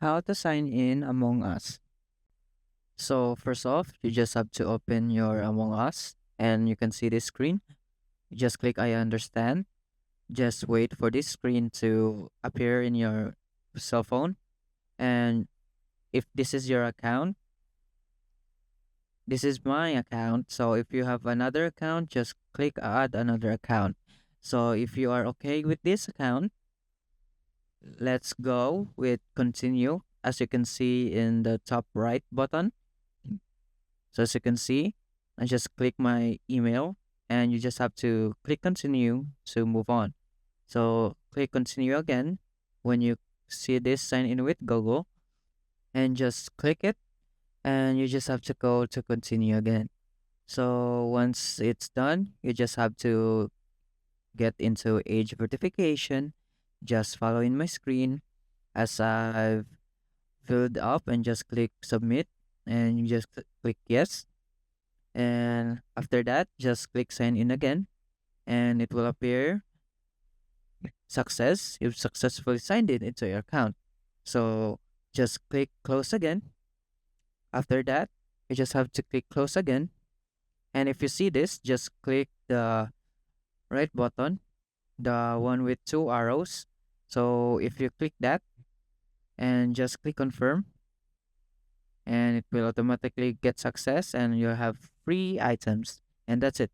How to sign in Among Us. So first off, you just have to open your Among Us and you can see this screen. You just click I understand. Just wait for this screen to appear in your cell phone. And if this is your account, this is my account. So if you have another account, just click add another account. So if you are okay with this account, let's go with continue. As you can see in the top right button. So as you can see, I just click my email and you just have to click continue to move on. So click continue again when you see this sign in with Google and just click it and you just have to go to continue again. So once it's done, you just have to get into age verification. Just follow in my screen as I've filled up and just click submit and you just click yes. And after that, just click sign in again and it will appear success. You've successfully signed in into your account. So just click close again. After that, you just have to click close again. And if you see this, just click the right button, the one with two arrows. So if you click that and just click confirm, and it will automatically get success and you'll have free items. And that's it.